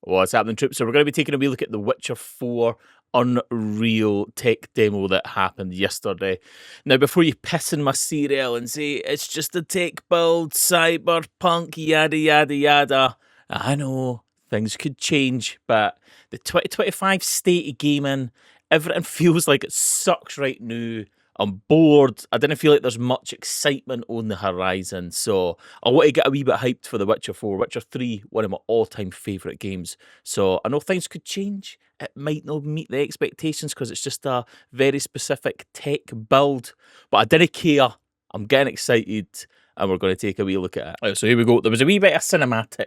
What's happening, troops? So we're going to be taking a wee look at the Witcher 4 Unreal tech demo that happened yesterday. Now, before you piss in my cereal and say, it's just a tech build, cyberpunk, yada, yada, yada, I know things could change, but the 2025 state of gaming, everything feels like it sucks right now. I'm bored. I didn't feel like there's much excitement on the horizon. So I want to get a wee bit hyped for The Witcher 4. Witcher 3, one of my all-time favourite games. So I know things could change. It might not meet the expectations because it's just a very specific tech build. But I didn't care. I'm getting excited and we're going to take a wee look at it. Right, so here we go. There was a wee bit of cinematic.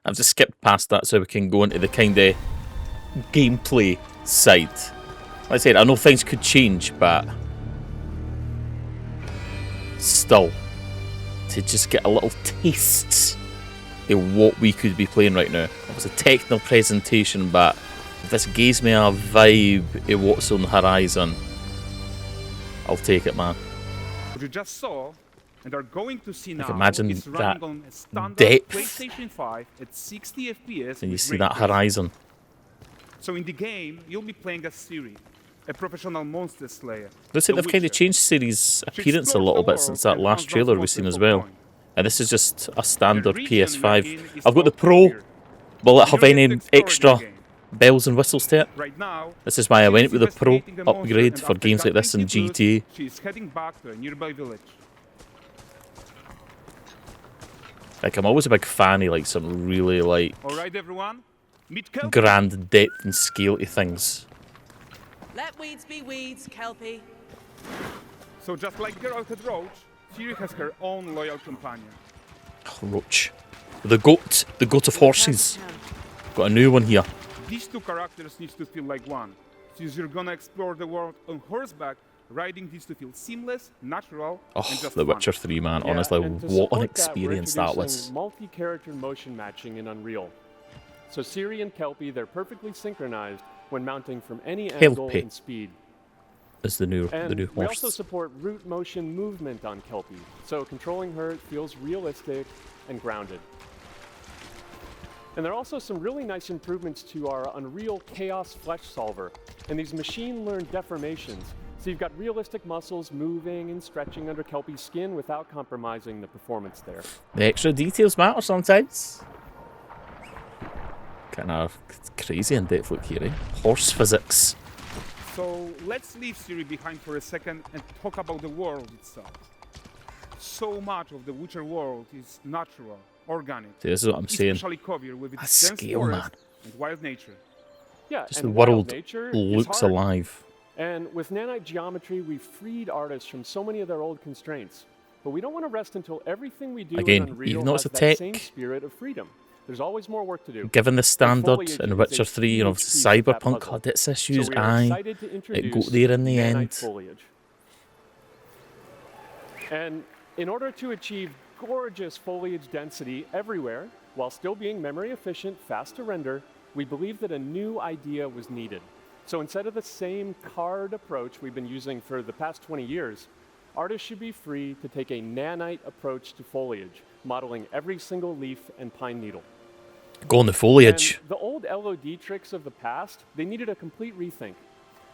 I've just skipped past that so we can go into the kind of gameplay side. Like I said, I know things could change, but still, to just get a little taste of what we could be playing right now. It was a technical presentation, but this gives me a vibe of what's on the horizon. I'll take it, man. What you just saw and are going to see now imagine is running on a standard depth. PlayStation 5 at 60 FPS. And you see that horizon. So in the game, you'll be playing as Ciri, a professional monster slayer. Looks like they've kind of changed Ciri's appearance a little bit since that last trailer we've seen as well. And this is just a standard PS5. I've got the Pro. Will it have any extra bells and whistles to it? This is why I went with the Pro upgrade for games like this in GTA. She's heading back to a nearby village. Like, I'm always a big fan of like some really like Alright everyone, meet Kelpie. grand depth and scale to things. Let weeds be weeds, Kelpie. So just like Geralt had Roach, Ciri has her own loyal companion. Oh, Roach. The goat of horses. Got a new one here. These two characters need to feel like one. Since you're gonna explore the world on horseback, riding needs to feel seamless, natural, and Oh, just The fun. Witcher 3, man. Yeah, Honestly, and to what an support experience we're that was. introducing multi-character motion matching in Unreal. So Ciri and Kelpie, they're perfectly synchronized when mounting from any angle Kelpie. and speed. Is the new And we also horse. support root motion movement on Kelpie, so controlling her feels realistic and grounded. And there are also some really nice improvements to our Unreal Chaos Flesh Solver and these machine-learned deformations. So you've got realistic muscles moving and stretching under Kelpie's skin without compromising the performance there. The extra details matter sometimes. Kind of crazy in depth look here, eh? Horse physics. So let's leave Ciri behind for a second and talk about the world itself. So much of the Witcher world is natural, organic, See, this is what I'm saying. especially covered with its That's dense scale, forest man. and wild nature. Yeah, Just and the wild world nature is looks hard. alive. And with nanite geometry, we've freed artists from so many of their old constraints. But we don't want to rest until everything we do Again, in Unreal even though has it's a that tech, same spirit of freedom. There's always more work to do. Given the standard foliage in is Witcher a 3 and huge obviously piece of that Cyberpunk puzzle. had its issues, So we are aye. excited to It introduce got there in the nanite end. foliage. And in order to achieve gorgeous foliage density everywhere, while still being memory efficient, fast to render, we believe that a new idea was needed. So instead of the same card approach we've been using for the past 20 years, artists should be free to take a nanite approach to foliage, modeling every single leaf and pine needle. Go on the foliage. And the old LOD tricks of the past, they needed a complete rethink.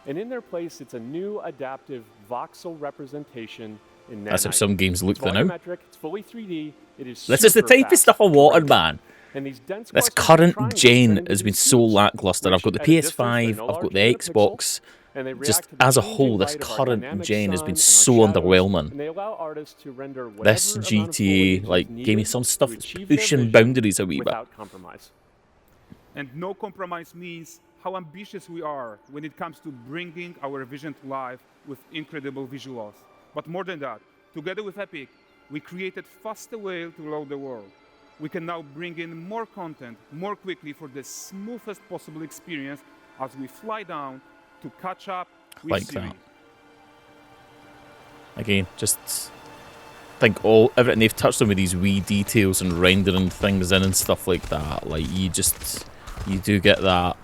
And in their place, it's a new adaptive voxel representation in nanite. That's how some games look It's there now. volumetric, it's fully 3D, it is This is the super type of fast stuff I to wanted, render. man. And these dense This clusters of current triangles gen turn into has been these so cubes, lackluster. I've got the which at a distance, PS5, they're I've no got larger the than a pixel, Xbox. and they react Just to the as a changing whole, this light of our current dynamic gen has sun been and our so shadows, underwhelming. and they allow artists to render This whatever amount of GTA, foliage like, is gave me needed some stuff to that's achieve their pushing vision boundaries a wee bit. without compromise. And no compromise means how ambitious we are when it comes to bringing our vision to life with incredible visuals. But more than that, together with Epic, we created faster way to load the world. We can now bring in more content more quickly for the smoothest possible experience as we fly down to catch up with Like Ciri. that. Again, just think everything they've touched on with these wee details and rendering things in and stuff like that. Like, you do get that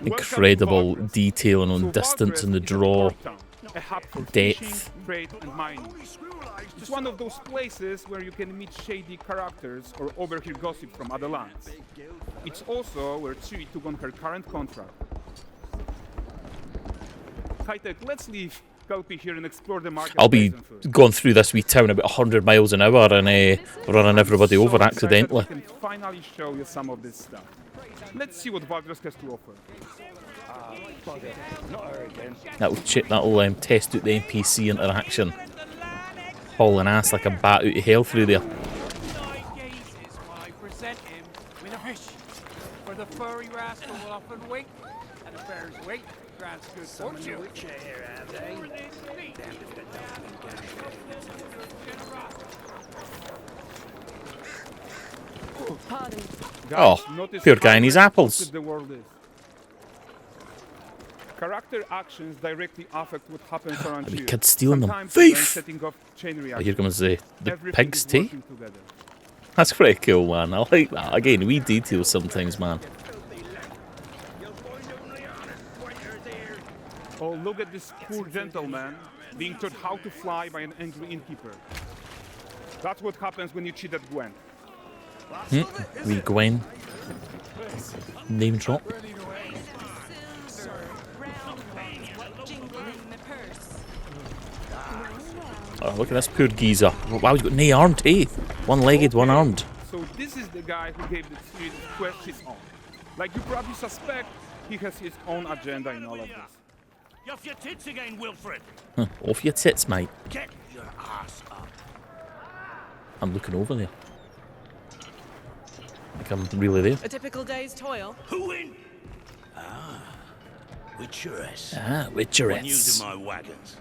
incredible detailing on distance in the draw. a hub for Depth. fishing, trade, and mining. It's one of those places where you can meet shady characters or overhear gossip from other lands. It's also where Ciri took on her current contract. High-tech, let's leave Kelpie here and explore the market. I'll be going through this wee town about 100 miles an hour and running everybody over accidentally. We can finally show you some of this stuff. Let's see what Valdres has to offer. That'll test out the NPC interaction. Hauling ass like a bat out of hell through there. For the furry rascal will often wink, and a bear's weight grants good fortune. Oh, Notice poor guy how and his responsive apples. The world is. Character actions directly affect what happens around Are the you. kids stealing them? Sometimes even Thief! setting off chain Oh, here reactions. comes the Everything pigs is tea. working together. That's pretty cool, man. I like that. Again, wee details sometimes, man. Oh, look at this poor gentleman being taught how to fly by an angry innkeeper. That's what happens when you cheat at Gwent. Wee Gwen. Name drop. Oh, look at this poor geezer. Wow, he's got no armed, eh? One-legged, one-armed. So this is the guy who gave the series quest his own. Like you probably suspect, he has his own agenda in all of this. You're off your tits again, Wilfred. Off your tits, mate. Get your ass up. I'm looking over there. Like I'm really there. A typical day's toil. Who in? Witcheress. Ah, One Witcherettes. using my wagons.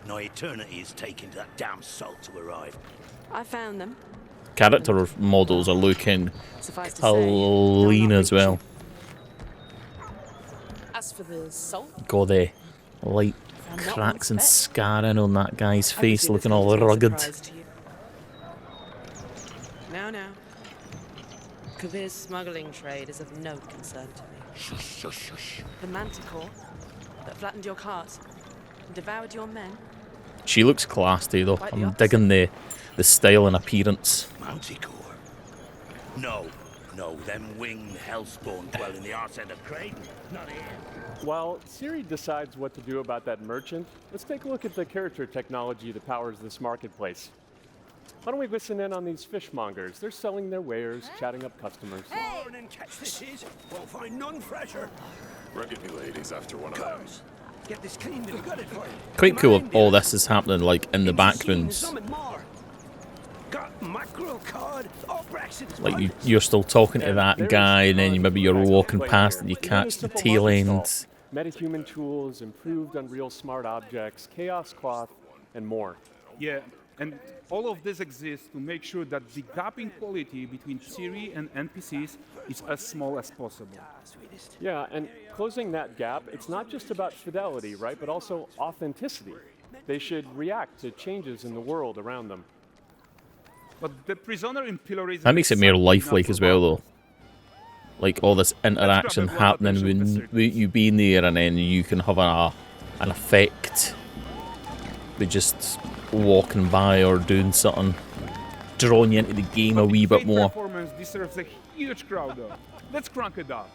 No eternity is taking that damn salt to arrive. I found them. Character models are looking Suffice to say, clean they'll not as reach well. you. As for the salt, Got the light I'm not cracks and one spec. scarring on that guy's I can face, see looking this all comes as a rugged. surprise to you. Now. Kavir's smuggling trade is of no concern to me. Shush, shush, shush. The manticore that flattened your cart and devoured your men. She looks classy though. Quite the I'm opposite. digging the style and appearance. Manticore. No, them winged hellspawn dwell in the arse end of Creighton. Not here. While Ciri decides what to do about that merchant, let's take a look at the character technology that powers this marketplace. Why don't we listen in on these fishmongers? They're selling their wares, chatting up customers. Morning, catch this is. Won't find none fresher. Reckon you ladies after one of them. Comes. Get this cleaned and gutted for you. Quite cool if Mind all you, this is happening like in the ain't you seen backgrounds. something more? Got mackerel cod. Oh, Brexit. Like you're still talking to that guy, and then maybe you're walking past and you Even a catch the simple tail market end. stall, metahuman tools, improved Unreal smart objects, chaos cloth, and more. Yeah, and all of this exists to make sure that the gap in quality between Ciri and NPCs is as small as possible. Yeah, and closing that gap, it's not just about fidelity, right, but also authenticity. They should react to changes in the world around them. But the prisoner in Pillar is That makes it more exactly lifelike not as well, survival. though. Like all this interaction grab a blood happening and show the when you being there, and then you can have an effect with just walking by or doing something, drawing you into the game But a wee the bit great more. Performance deserves a huge crowd, though. Let's crank it up.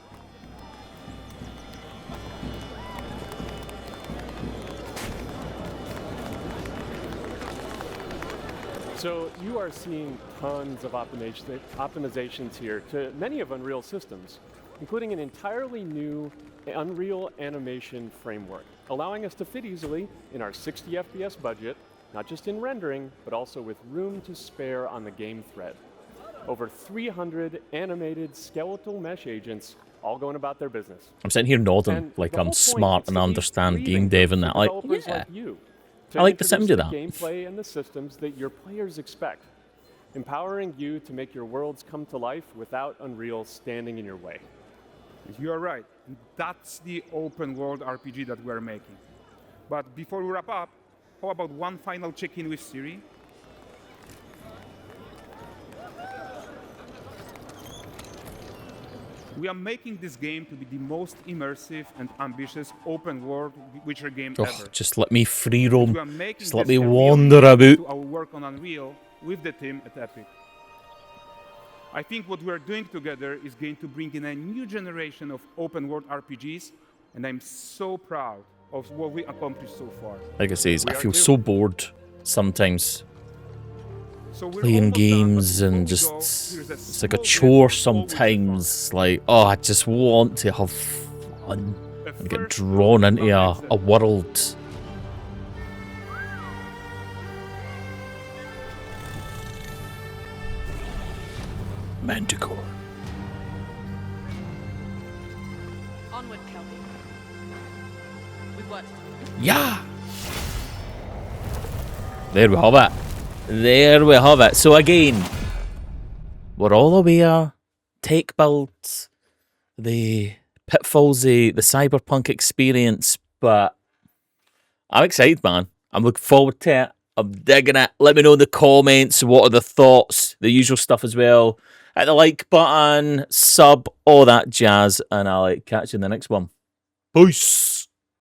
So you are seeing tons of optimizations here to many of Unreal systems, including an entirely new Unreal animation framework, allowing us to fit easily in our 60 FPS budget, not just in rendering, but also with room to spare on the game thread. Over 300 animated skeletal mesh agents all going about their business. I'm sitting here nodding And like the whole I'm point smart is and to I be understand breathing game dev and for that. Like, developers yeah, like you, to I like the sim introduce to the that. gameplay and the systems that your players expect, empowering you to make your worlds come to life without Unreal standing in your way. You are right. And that's the open world RPG that we're making. But before we wrap up, how about one final check-in with Ciri? We are making this game to be the most immersive and ambitious open-world Witcher game Oh, ever. just let me free We roam. are making Just let this me a real wander tribute about. to our work on Unreal with the team at Epic. I think what we are doing together is going to bring in a new generation of open-world RPGs, and I'm so proud of what we accomplished so far. Like I say, I are feel too. so bored sometimes So we're playing almost done, but games before and we just go, here's a it's like a small chore glimpse of all Witcher sometimes. Like, oh, I just want to have fun fun. A and get first drawn look into at a world. Manticore. Onward, Kelby. We've worked. Yeah. There we have it. There we have it. So again, we're all aware. Tech builds, the pitfalls, the cyberpunk experience, but I'm excited, man. I'm looking forward to it. I'm digging it. Let me know in the comments what are the thoughts, the usual stuff as well. Hit the like button, sub, all that jazz, and I'll catch you in the next one. Peace.